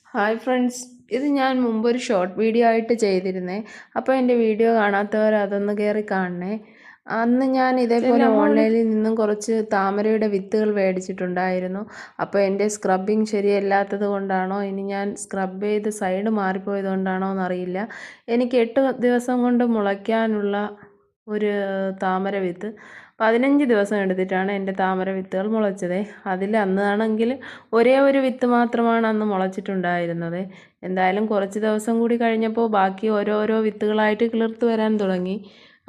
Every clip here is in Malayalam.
ഹായ് ഫ്രണ്ട്സ്, ഇത് ഞാൻ മുമ്പൊരു ഷോർട്ട് വീഡിയോ ആയിട്ട് ചെയ്തിരുന്നേ. അപ്പോൾ എൻ്റെ വീഡിയോ കാണാത്തവർ അതൊന്ന് കയറി കാണണേ. അന്ന് ഞാൻ ഇതേപോലെ ഓൺലൈനിൽ നിന്നും കുറച്ച് താമരയുടെ വിത്തുകൾ മേടിച്ചിട്ടുണ്ടായിരുന്നു. അപ്പോൾ എൻ്റെ സ്ക്രബിങ് ശരിയല്ലാത്തത് കൊണ്ടാണോ ഇനി ഞാൻ സ്ക്രബ് ചെയ്ത് സൈഡ് മാറിപ്പോയത് കൊണ്ടാണോ എന്നറിയില്ല, എനിക്ക് 8 ദിവസം കൊണ്ട് മുളയ്ക്കാനുള്ള ഒരു താമര വിത്ത് 15 ദിവസം എടുത്തിട്ടാണ് എൻ്റെ താമര വിത്തുകൾ മുളച്ചത്. അതിൽ അന്നാണെങ്കിൽ ഒരേ ഒരു വിത്ത് മാത്രമാണ് അന്ന് മുളച്ചിട്ടുണ്ടായിരുന്നത്. എന്തായാലും കുറച്ച് ദിവസം കൂടി കഴിഞ്ഞപ്പോൾ ബാക്കി ഓരോരോ വിത്തുകളായിട്ട് കിളിർത്ത് വരാൻ തുടങ്ങി.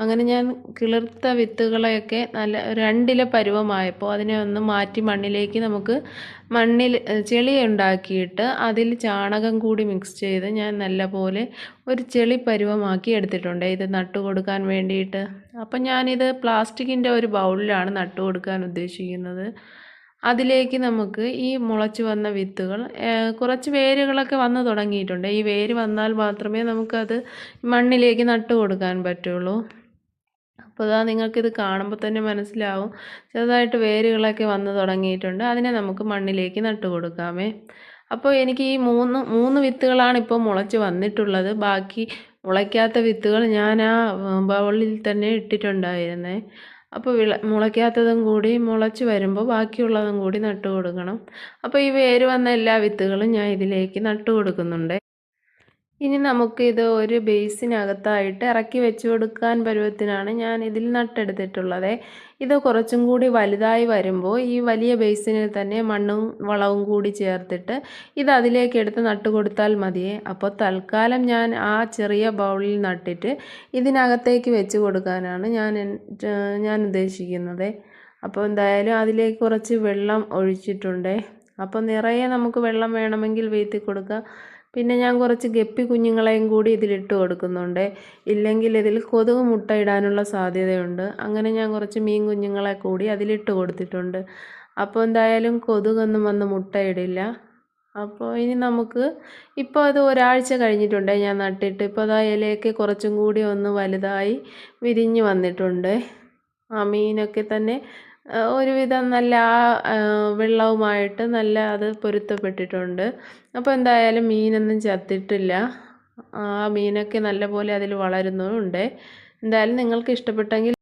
അങ്ങനെ ഞാൻ കിളിർത്ത വിത്തുകളെയൊക്കെ നല്ല 2 പരുവമായപ്പോൾ അതിനെ ഒന്ന് മാറ്റി മണ്ണിലേക്ക് മണ്ണിൽ ചെളി ഉണ്ടാക്കിയിട്ട് അതിൽ ചാണകം കൂടി മിക്സ് ചെയ്ത് ഞാൻ നല്ലപോലെ ഒരു ചെളി പരുവമാക്കി എടുത്തിട്ടുണ്ട് ഇത് നട്ടു കൊടുക്കാൻ വേണ്ടിയിട്ട്. അപ്പം ഞാനിത് പ്ലാസ്റ്റിക്കിൻ്റെ ഒരു ബൗളിലാണ് നട്ടു കൊടുക്കാൻ ഉദ്ദേശിക്കുന്നത്. അതിലേക്ക് നമുക്ക് ഈ മുളച്ച് വന്ന വിത്തുകൾ കുറച്ച് വേരുകളൊക്കെ വന്ന് തുടങ്ങിയിട്ടുണ്ട്. ഈ വേര് വന്നാൽ മാത്രമേ നമുക്കത് മണ്ണിലേക്ക് നട്ടു കൊടുക്കാൻ പറ്റുള്ളൂ. അപ്പോൾ നിങ്ങൾക്കിത് കാണുമ്പോൾ തന്നെ മനസ്സിലാവും, ചെറുതായിട്ട് വേരുകളൊക്കെ വന്ന് തുടങ്ങിയിട്ടുണ്ട്. അതിനെ നമുക്ക് മണ്ണിലേക്ക് നട്ടു കൊടുക്കാമേ. അപ്പോൾ എനിക്ക് ഈ മൂന്ന് വിത്തുകളാണ് ഇപ്പോൾ മുളച്ച് വന്നിട്ടുള്ളത്. ബാക്കി മുളയ്ക്കാത്ത വിത്തുകൾ ഞാൻ ആ ബൗളിൽ തന്നെ ഇട്ടിട്ടുണ്ടായിരുന്നേ. അപ്പോൾ മുളയ്ക്കാത്തതും കൂടി മുളച്ച് വരുമ്പോൾ ബാക്കിയുള്ളതും കൂടി നട്ടു കൊടുക്കണം. അപ്പോൾ ഈ വേര് വന്ന എല്ലാ വിത്തുകളും ഞാൻ ഇതിലേക്ക് നട്ടു കൊടുക്കുന്നുണ്ട്. ഇനി നമുക്കിത് ഒരു ബേസിനകത്തായിട്ട് ഇറക്കി വെച്ച് കൊടുക്കാൻ പരുവത്തിനാണ് ഞാൻ ഇതിൽ നട്ടെടുത്തിട്ടുള്ളത്. ഇത് കുറച്ചും കൂടി വലുതായി വരുമ്പോൾ ഈ വലിയ ബേസിനിൽ തന്നെ മണ്ണും വളവും കൂടി ചേർത്തിട്ട് ഇത് അതിലേക്ക് എടുത്ത് നട്ടു കൊടുത്താൽ മതിയേ. അപ്പോൾ തൽക്കാലം ഞാൻ ആ ചെറിയ ബൗളിൽ നട്ടിട്ട് ഇതിനകത്തേക്ക് വെച്ച് കൊടുക്കാനാണ് ഞാൻ ഉദ്ദേശിക്കുന്നത്. അപ്പോൾ എന്തായാലും അതിലേക്ക് കുറച്ച് വെള്ളം ഒഴിച്ചിട്ടുണ്ട്. അപ്പോൾ നിറയെ നമുക്ക് വെള്ളം വേണമെങ്കിൽ വീഴ്ത്തി കൊടുക്കാം. പിന്നെ ഞാൻ കുറച്ച് ഗപ്പി കുഞ്ഞുങ്ങളെയും കൂടി ഇതിലിട്ട് കൊടുക്കുന്നുണ്ട്. ഇല്ലെങ്കിൽ ഇതിൽ കൊതുക് മുട്ടയിടാനുള്ള സാധ്യതയുണ്ട്. അങ്ങനെ ഞാൻ കുറച്ച് മീൻ കുഞ്ഞുങ്ങളെ കൂടി അതിലിട്ട് കൊടുത്തിട്ടുണ്ട്. അപ്പോൾ എന്തായാലും കൊതുകൊന്നും വന്ന് മുട്ടയിടില്ല. അപ്പോൾ ഇനി നമുക്ക് ഇപ്പോൾ അത് ഒരാഴ്ച കഴിഞ്ഞിട്ടുണ്ട് ഞാൻ നട്ടിട്ട്. ഇപ്പോൾ അതാ ഇലയൊക്കെ കുറച്ചും കൂടി ഒന്ന് വലുതായി വിരിഞ്ഞ് വന്നിട്ടുണ്ട്. ആ മീനൊക്കെ തന്നെ ഒരുവിധം നല്ല വെള്ളവുമായിട്ട് നല്ല അത് പൊരുത്തപ്പെട്ടിട്ടുണ്ട്. അപ്പോൾ എന്തായാലും മീനൊന്നും ചത്തിട്ടില്ല. ആ മീനൊക്കെ നല്ലപോലെ അതിൽ വളരുന്നുമുണ്ട്. എന്തായാലും നിങ്ങൾക്ക് ഇഷ്ടപ്പെട്ടെങ്കിൽ